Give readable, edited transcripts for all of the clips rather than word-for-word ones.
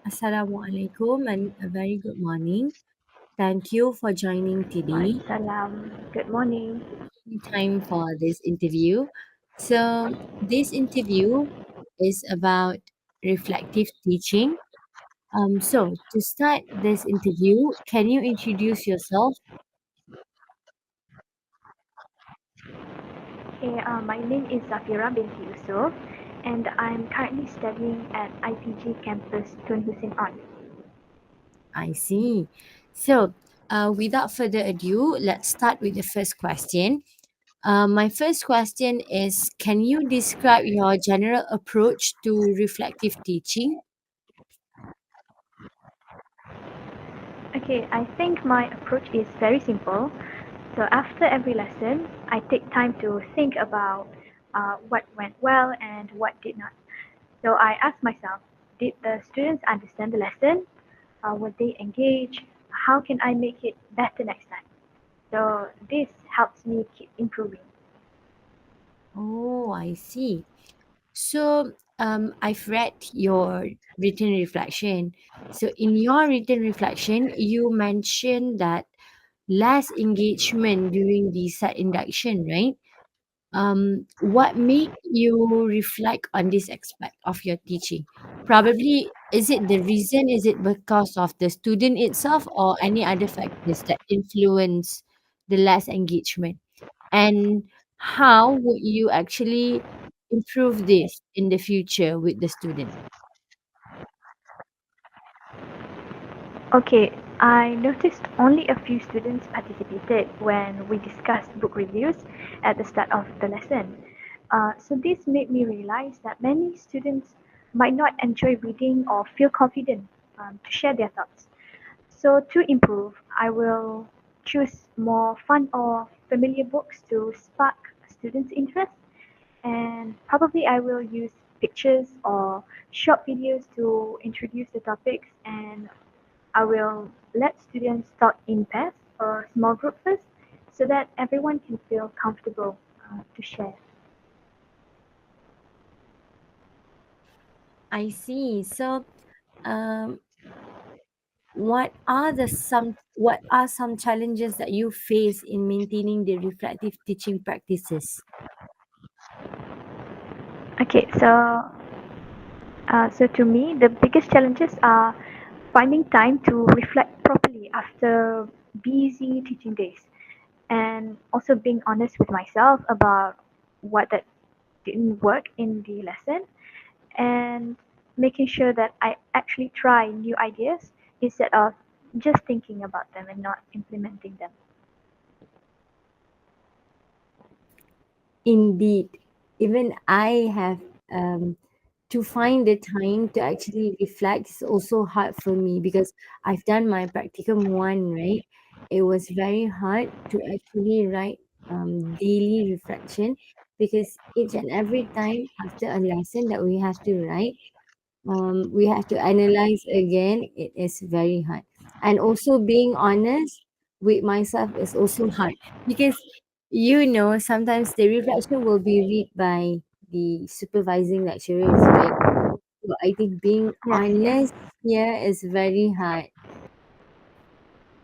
Assalamu alaikum and a very good morning. Thank you for joining today. Salam. Good morning. Time for this interview. This interview is about reflective teaching. To start this interview, can you introduce yourself? Hey, my name is Zafira binti Yusuf, and I'm currently studying at IPG campus Tun Hussein On. I see. Without further ado, let's start with the first question. My first question is: can you describe your general approach to reflective teaching? Okay, I think my approach is very simple. So after every lesson, I take time to think about what went well and what did not. So I ask myself, did the students understand the lesson? Were they engaged? How can I make it better next time? So this helps me keep improving. Oh, I see. I've read your written reflection. So, in your written reflection, you mentioned that less engagement during the set induction, right? What made you reflect on this aspect of your teaching? Probably, is it the reason? Is it because of the student itself, or any other factors that influence the less engagement? And how would you actually improve this in the future with the student? Okay, I noticed only a few students participated when we discussed book reviews at the start of the lesson. So this made me realize that many students might not enjoy reading or feel confident to share their thoughts. So to improve, I will choose more fun or familiar books to spark students' interest, and probably I will use pictures or short videos to introduce the topics, and I will let students talk in pairs or small groups first so that everyone can feel comfortable to share. I see. Um, what are some challenges that you face in maintaining the reflective teaching practices? Okay, so to me, the biggest challenges are finding time to reflect properly after busy teaching days, and also being honest with myself about what that didn't work in the lesson, and making sure that I actually try new ideas instead of just thinking about them and not implementing them. Indeed, even I have um, to find the time to actually reflect is also hard for me because I've done my practicum one, right? It was very hard to actually write daily reflection because each and every time after a lesson that we have to write, we have to analyze again. It is very hard, and also being honest with myself is also hard because sometimes the reflection will be read by the supervising lecturers, right? So I think being Yes, yes. honest here is very hard.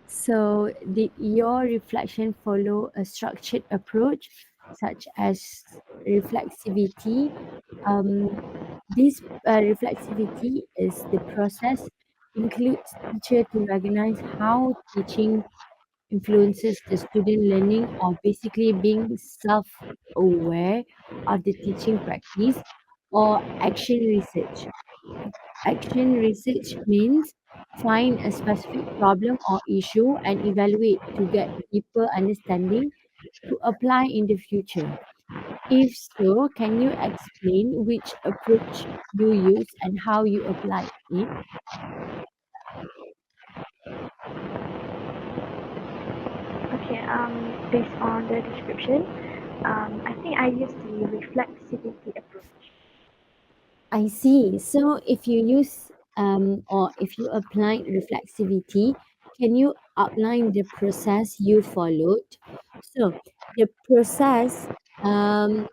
So did your reflection follow a structured approach such as reflexivity? um, this reflexivity is the process includes teacher to recognize how teaching influences the student learning, or basically being self-aware of the teaching practice, or action research. Action research means find a specific problem or issue and evaluate to get deeper understanding to apply in the future. If so, can you explain which approach you use and how you apply it? Okay, based on the description, I think I use the reflexivity approach. I see. So if you use or if you applied reflexivity, can you outline the process you followed? So the process,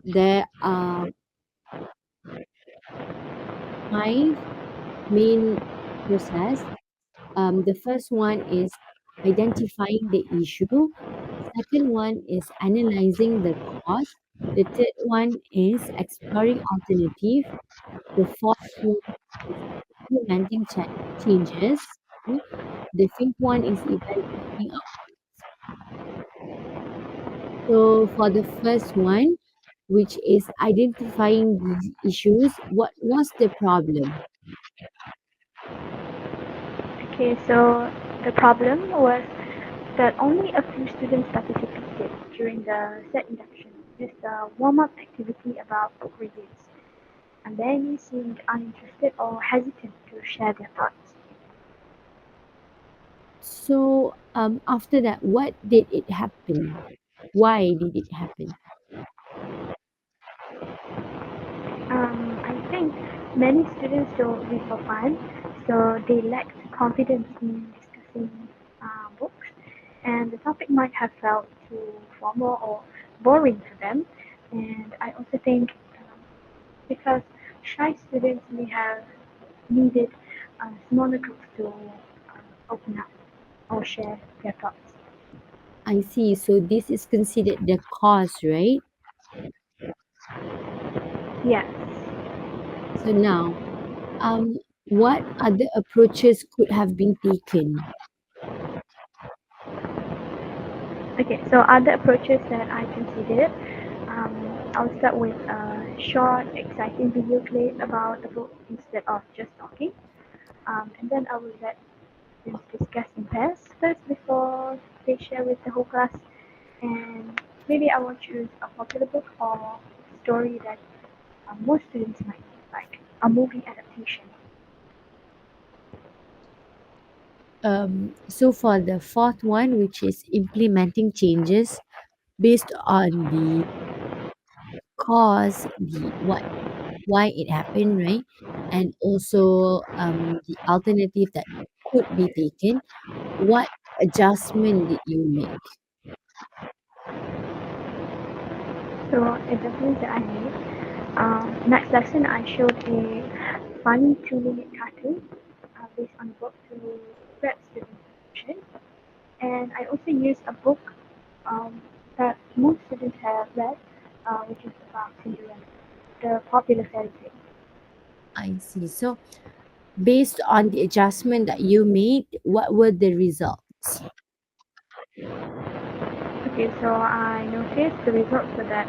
there are five main process. The first one is identifying the issue. Second one is analyzing the cause. The third one is exploring alternative. The fourth one is implementing changes. Okay. The fifth one is evaluating outcomes. So for the first one, which is identifying these issues, what was the problem? Okay, so the problem was that only a few students participated during the set induction, just a warm-up activity about book reviews, and many seemed uninterested or hesitant to share their thoughts. So after that, what did it happen? Why did it happen? I think many students don't read for fun, so they lacked confidence in discussing books, and the topic might have felt too formal or boring for them. And I also think because shy students may have needed smaller groups to open up or share their thoughts. I see. So this is considered the cause, right? Yes. So now, what other approaches could have been taken? Okay, so other approaches that I considered, I'll start with a short, exciting video clip about the book instead of just talking. And then I will let them discuss in pairs first before they share with the whole class. And maybe I will choose a popular book or story that most students might like, a movie adaptation. So for the fourth one, which is implementing changes based on the cause, the what why it happened, right? And also the alternative that could be taken. What adjustment did you make? So it definitely that I made. Next lesson, I showed a funny 2-minute cartoon based on a book to grab students' attention. And I also used a book um, that most students have read, which is about Cinderella, the popular fairy tale. I see. So based on the adjustment that you made, what were the results? Okay, so I noticed the results were that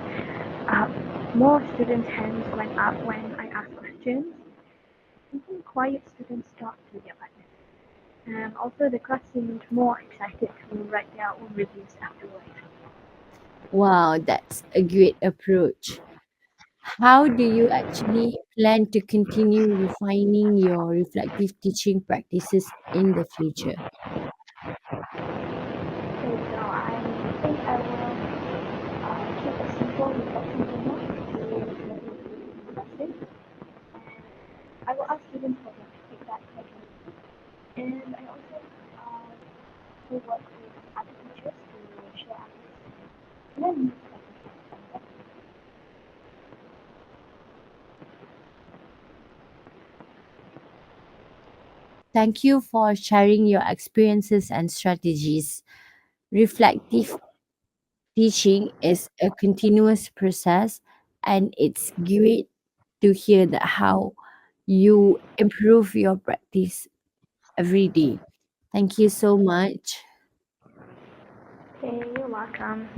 more students' hands went up when I asked questions. Even quiet students talked to their partners. And also, the class seemed more excited to write their own reviews afterwards. Wow, that's a great approach. How do you actually plan to continue refining your reflective teaching practices in the future? Okay, so I think I will keep a simple reflection journal to reflect the lesson. And I will ask students for their feedback regularly. And I also uh, will work with other teachers to share ideas and then use lessons from them. Thank you for sharing your experiences and strategies. Reflective teaching is a continuous process, and it's great to hear that how you improve your practice every day. Thank you so much. Okay, you're welcome.